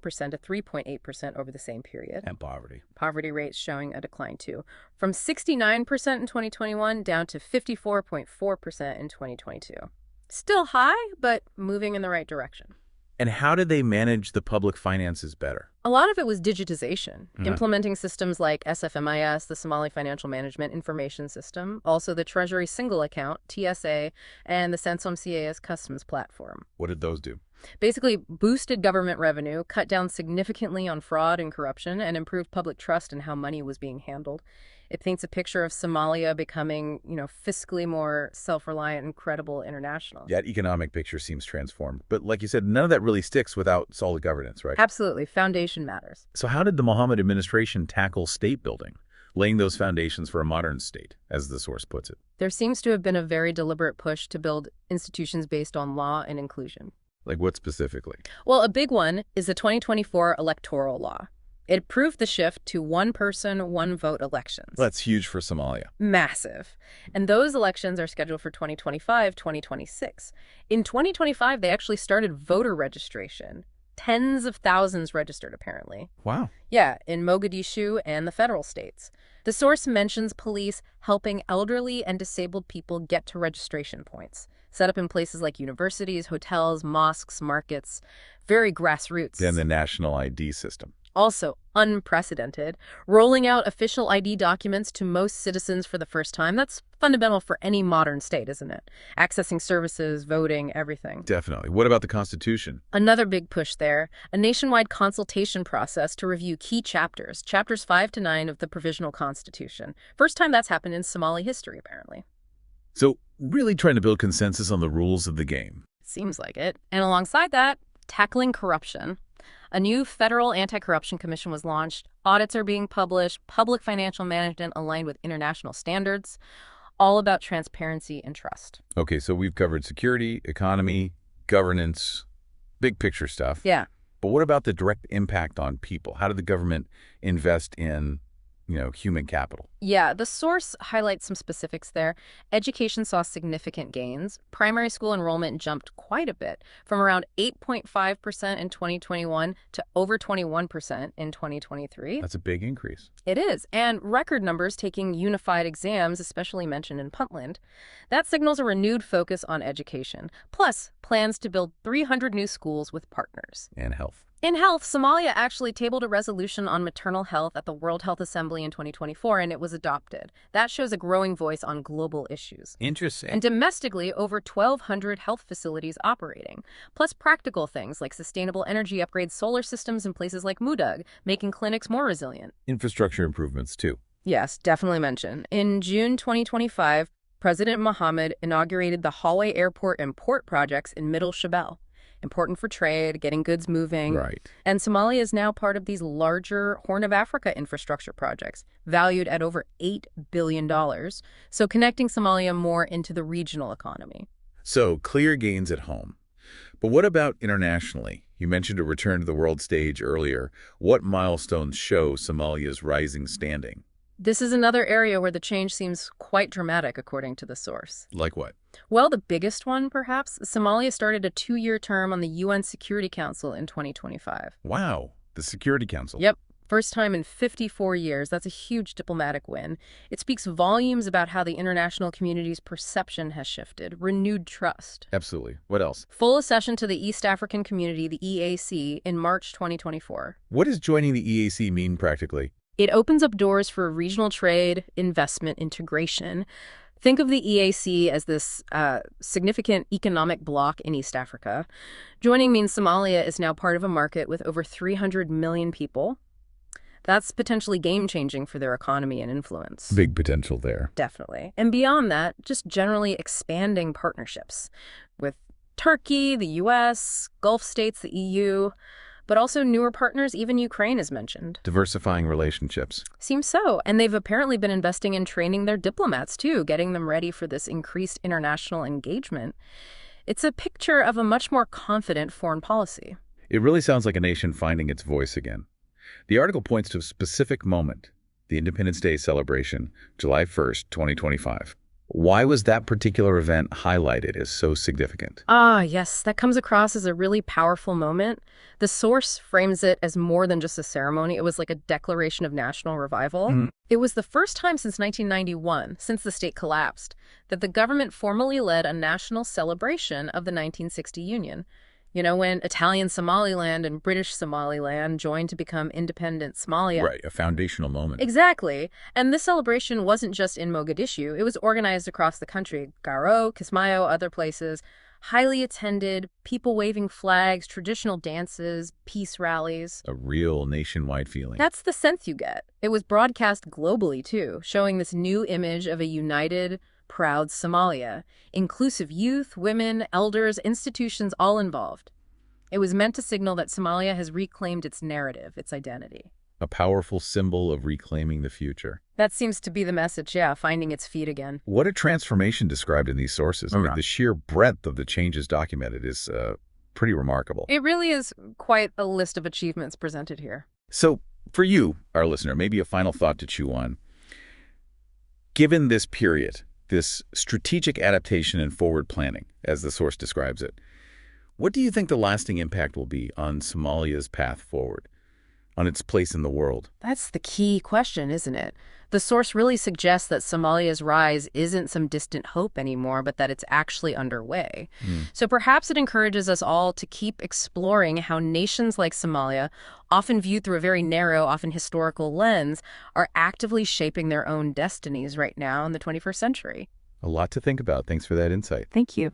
to 3.8% over the same period. And poverty. Poverty rates showing a decline too, from 69% in 2021 down to 54.4% in 2022. Still high, but moving in the right direction. And how did they manage the public finances better? A lot of it was digitization, implementing systems like SFMIS, the Somali Financial Management Information System, also the Treasury Single Account, TSA, and the Sansom CAS Customs Platform. What did those do? Basically boosted government revenue, cut down significantly on fraud and corruption, and improved public trust in how money was being handled. It paints a picture of Somalia becoming, fiscally more self-reliant and credible international. That economic picture seems transformed. But like you said, none of that really sticks without solid governance, right? Absolutely. Foundation matters. So how did the Mohamud administration tackle state building, laying those foundations for a modern state, as the source puts it? There seems to have been a very deliberate push to build institutions based on law and inclusion. Like what specifically? Well, a big one is the 2024 electoral law. It approved the shift to one person, one vote elections. That's huge for Somalia. Massive. And those elections are scheduled for 2025, 2026. In 2025, they actually started voter registration. Tens of thousands registered, apparently. Wow. Yeah, in Mogadishu and the federal states. The source mentions police helping elderly and disabled people get to registration points, set up in places like universities, hotels, mosques, markets, very grassroots. Then the national ID system. Also unprecedented, rolling out official ID documents to most citizens for the first time. That's fundamental for any modern state, isn't it? Accessing services, voting, everything. Definitely. What about the Constitution? Another big push there, a nationwide consultation process to review key chapters 5 to 9 of the Provisional Constitution. First time that's happened in Somali history, apparently. So really trying to build consensus on the rules of the game. Seems like it. And alongside that, tackling corruption. A new federal anti-corruption commission was launched. Audits are being published, public financial management aligned with international standards, all about transparency and trust. Okay, so we've covered security, economy, governance, big picture stuff. Yeah. But what about the direct impact on people? How did the government invest in, human capital? Yeah, the source highlights some specifics there. Education saw significant gains. Primary school enrollment jumped quite a bit, from around 8.5% in 2021 to over 21% in 2023. That's a big increase. It is, and record numbers taking unified exams, especially mentioned in Puntland. That signals a renewed focus on education, plus plans to build 300 new schools with partners. And health. In health, Somalia actually tabled a resolution on maternal health at the World Health Assembly in 2024, and it was adopted. That shows a growing voice on global issues. Interesting. And domestically, over 1,200 health facilities operating, plus practical things like sustainable energy upgrades, solar systems in places like Mudug, making clinics more resilient. Infrastructure improvements, too. Yes, definitely mention. In June 2025, President Mohamud inaugurated the Hallway Airport and Port projects in Middle Shabelle. Important for trade, getting goods moving. Right. And Somalia is now part of these larger Horn of Africa infrastructure projects, valued at over $8 billion. So connecting Somalia more into the regional economy. So clear gains at home. But what about internationally? You mentioned a return to the world stage earlier. What milestones show Somalia's rising standing? This is another area where the change seems quite dramatic, according to the source. Like what? Well, the biggest one, perhaps, Somalia started a 2-year term on the UN Security Council in 2025. Wow, the Security Council. Yep. First time in 54 years. That's a huge diplomatic win. It speaks volumes about how the international community's perception has shifted. Renewed trust. Absolutely. What else? Full accession to the East African Community, the EAC, in March 2024. What does joining the EAC mean practically? It opens up doors for regional trade, investment, integration. Think of the EAC as this significant economic bloc in East Africa. Joining means Somalia is now part of a market with over 300 million people. That's potentially game-changing for their economy and influence. Big potential there. Definitely. And beyond that, just generally expanding partnerships with Turkey, the U.S., Gulf states, the EU, but also newer partners, even Ukraine is mentioned. Diversifying relationships. Seems so. And they've apparently been investing in training their diplomats, too, getting them ready for this increased international engagement. It's a picture of a much more confident foreign policy. It really sounds like a nation finding its voice again. The article points to a specific moment, the Independence Day celebration, July 1st, 2025. Why was that particular event highlighted as so significant? Ah, yes, that comes across as a really powerful moment. The source frames it as more than just a ceremony. It was like a declaration of national revival. Mhm. It was the first time since 1991, since the state collapsed, that the government formally led a national celebration of the 1960 Union. You know, when Italian Somaliland and British Somaliland joined to become independent Somalia. Right, a foundational moment. Exactly. And this celebration wasn't just in Mogadishu. It was organized across the country. Garo, Kismayo, other places. Highly attended, people waving flags, traditional dances, peace rallies. A real nationwide feeling. That's the sense you get. It was broadcast globally, too, showing this new image of a united, proud Somalia. Inclusive youth, women, elders, institutions all involved. It was meant to signal that Somalia has reclaimed its narrative, its identity. A powerful symbol of reclaiming the future. That seems to be the message, yeah, finding its feet again. What a transformation described in these sources. I mean, the sheer breadth of the changes documented is pretty remarkable. It really is quite a list of achievements presented here. So, for you, our listener, maybe a final thought to chew on. Given this period, this strategic adaptation and forward planning, as the source describes it, what do you think the lasting impact will be on Somalia's path forward, on its place in the world? That's the key question, isn't it? The source really suggests that Somalia's rise isn't some distant hope anymore, but that it's actually underway. So perhaps it encourages us all to keep exploring how nations like Somalia, often viewed through a very narrow, often historical lens, are actively shaping their own destinies right now in the 21st century. A lot to think about. Thanks for that insight. Thank you.